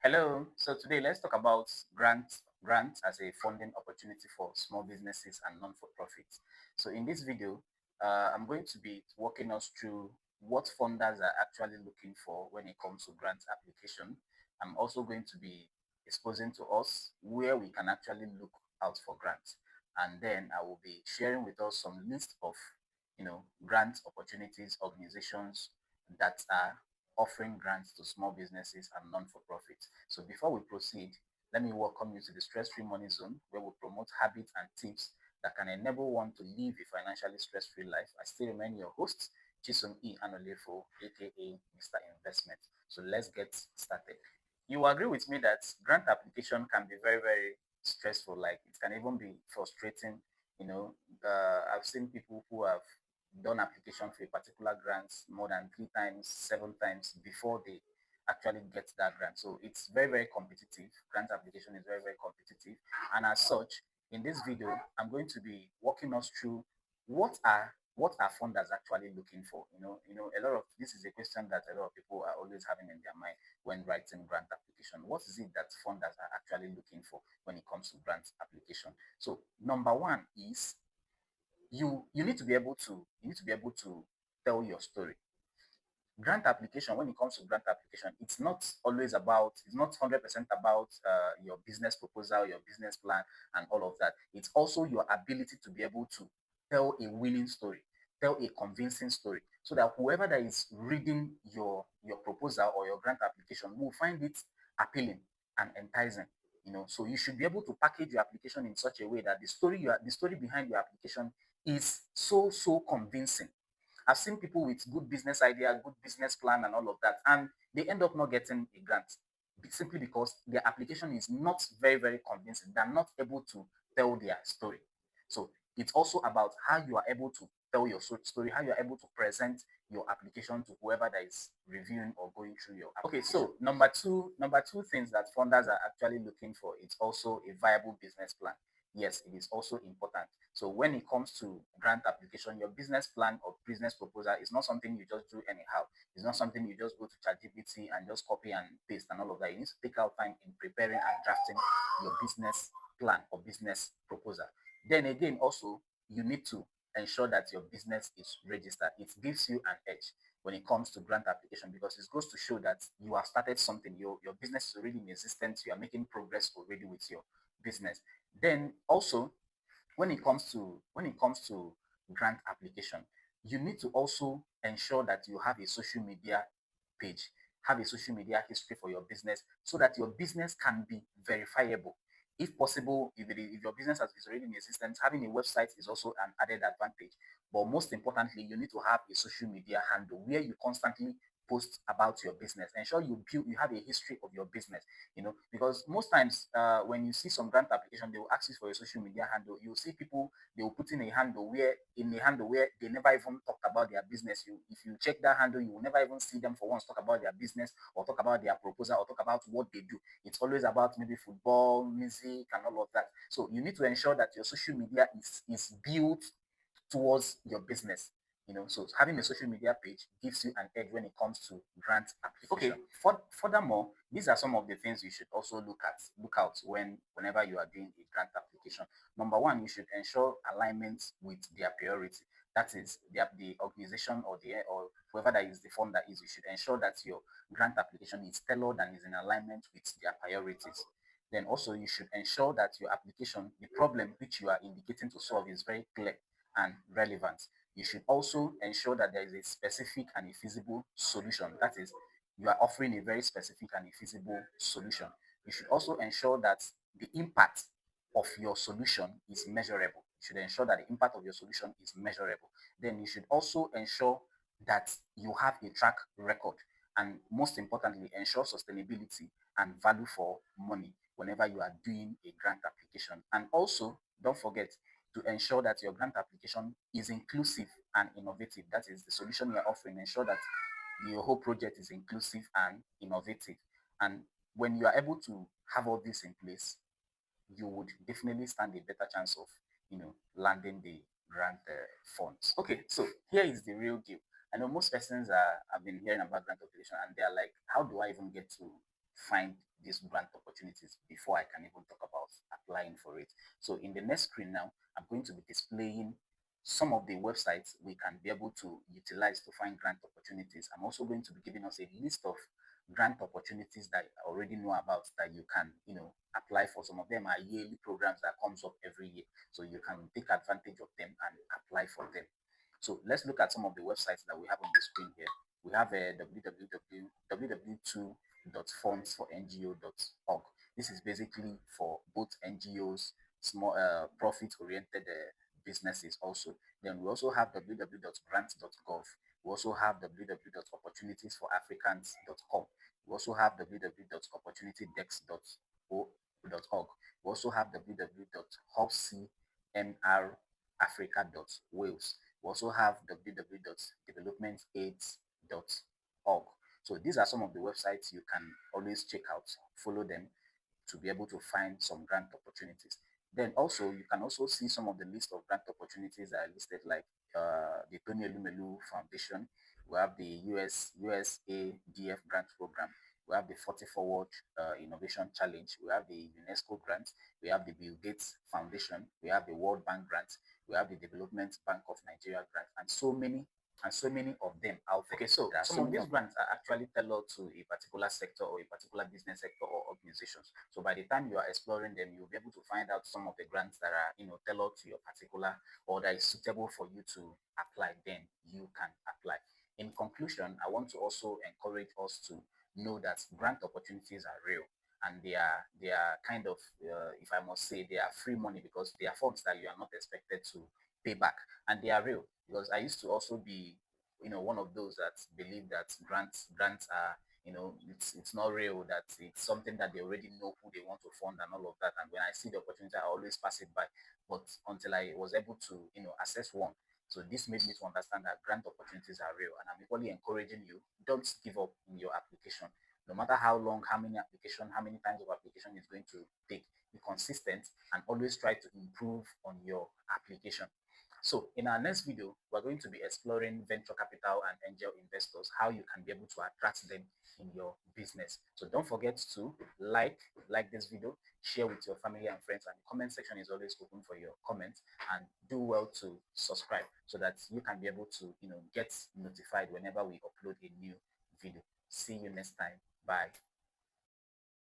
Hello. So today let's talk about grants as a funding opportunity for small businesses and non-for-profits. So in this video, I'm going to be walking us through what funders are actually looking for when it comes to grant application. I'm also going to be exposing to us where we can actually look out for grants, and then I will be sharing with us some list of grant opportunities, organizations that are offering grants to small businesses and non-for-profits. So before we proceed, let me welcome you to the Stress-Free Money Zone, where we promote habits and tips that can enable one to live a financially stress-free life. I still remain your host, Chisom E. Anolefo, aka Mr. Investment. So let's get started. You will agree with me that grant application can be very, very stressful. Like it can even be frustrating. I've seen people who have done application for a particular grant more than 3 times, 7 times before they actually get that grant. So it's very, very competitive. Grant application is very, very competitive. And as such, in this video, I'm going to be walking us through what are funders actually looking for. A lot of this is a question that a lot of people are always having in their mind when writing grant application. What is it that funders are actually looking for when it comes to grant application? So number one is you need to be able to tell your story. Grant application, when it comes to grant application, it's not 100% about your business proposal, your business plan, and all of that. It's also your ability to be able to tell a winning story, tell a convincing story, so that whoever that is reading your proposal or your grant application will find it appealing and enticing. So you should be able to package your application in such a way that the story behind your application is so convincing. I've seen people with good business idea, good business plan, and all of that, and they end up not getting a grant simply because their application is not very, very convincing. They're not able to tell their story. So it's also about how you are able to tell your story, how you are able to present your application to whoever that is reviewing or going through your application. Okay, so number two things that funders are actually looking for is also a viable business plan. Yes, it is also important. So when it comes to grant application, your business plan or business proposal is not something you just do anyhow. It's not something you just go to ChatGPT and just copy and paste and all of that. You need to take out time in preparing and drafting your business plan or business proposal. Then again, also, you need to ensure that your business is registered. It gives you an edge when it comes to grant application because it goes to show that you have started something. Your business is already in existence. You are making progress already with your business. Then also, when it comes to grant application, you need to also ensure that you have a social media page, have a social media history for your business so that your business can be verifiable. If possible, if your business is already in existence, having a website is also an added advantage. But most importantly, you need to have a social media handle where you constantly post about your business. Ensure you have a history of your business, because most times when you see some grant application, they will ask you for your social media handle. You'll see people, they will put in a handle where they never even talked about their business. If you check that handle, you will never even see them for once talk about their business or talk about their proposal or talk about what they do. It's always about maybe football, music, and all of that. So you need to ensure that your social media is built towards your business. So having a social media page gives you an edge when it comes to grant application. Okay. Furthermore, these are some of the things you should also look out whenever you are doing a grant application. Number one, you should ensure alignment with their priority. That is the organization or whoever that is the funder is. You should ensure that your grant application is tailored and is in alignment with their priorities. Then also you should ensure that your application, the problem which you are indicating to solve, is very clear and relevant. You should also ensure that there is a specific and a feasible solution. That is, you are offering a very specific and a feasible solution. You should also ensure that the impact of your solution is measurable. You should ensure that the impact of your solution is measurable. Then you should also ensure that you have a track record. And most importantly, ensure sustainability and value for money whenever you are doing a grant application. And also, don't forget to ensure that your grant application is inclusive and innovative. That is the solution you are offering. Ensure that your whole project is inclusive and innovative. And when you are able to have all this in place, you would definitely stand a better chance of, landing the grant funds. Okay, so here is the real deal. I know most persons have been hearing about grant application and they are like, how do I even get to find these grant opportunities before I can even talk about applying for it. So in the next screen now, I'm going to be displaying some of the websites we can be able to utilize to find grant opportunities. I'm also going to be giving us a list of grant opportunities that I already know about that you can, apply for. Some of them are yearly programs that comes up every year. So you can take advantage of them and apply for them. So let's look at some of the websites that we have on the screen here. We have a www.2.fundsforngo.org. This is basically for both NGOs, small profit-oriented businesses also. Then we also have www.grants.gov. We also have www.opportunitiesforafricans.com. We also have www.opportunitydex.org. We also have www.hubcmrafrica.wales. We also have www.developmentaids.org. So these are some of the websites you can always check out, follow them to be able to find some grant opportunities. Then also, you can also see some of the list of grant opportunities that are listed, like the Tony Elumelu Foundation. We have the USADF grant program. We have the 44 World Innovation Challenge. We have the UNESCO grant. We have the Bill Gates Foundation. We have the World Bank grant. We have the Development Bank of Nigeria grant, and so many of them out there. Okay, so some of these grants are actually tailored to a particular sector or a particular business sector or organizations. So by the time you are exploring them, you'll be able to find out some of the grants that are, tailored to your particular or that is suitable for you to apply. Then you can apply. In conclusion, I want to also encourage us to know that grant opportunities are real, and they are kind of, if I must say, they are free money because they are funds that you are not expected to pay back, and they are real. Because I used to also be, one of those that believe that grants are, it's not real, that it's something that they already know who they want to fund and all of that. And when I see the opportunity, I always pass it by. But until I was able to, assess one. So this made me to understand that grant opportunities are real, and I'm equally encouraging you, don't give up in your application. No matter how long, how many times of application is going to take, be consistent and always try to improve on your application. So in our next video, we're going to be exploring venture capital and angel investors, how you can be able to attract them in your business. So don't forget to like this video, share with your family and friends, and the comment section is always open for your comments, and do well to subscribe so that you can be able to, get notified whenever we upload a new video. See you next time. Bye.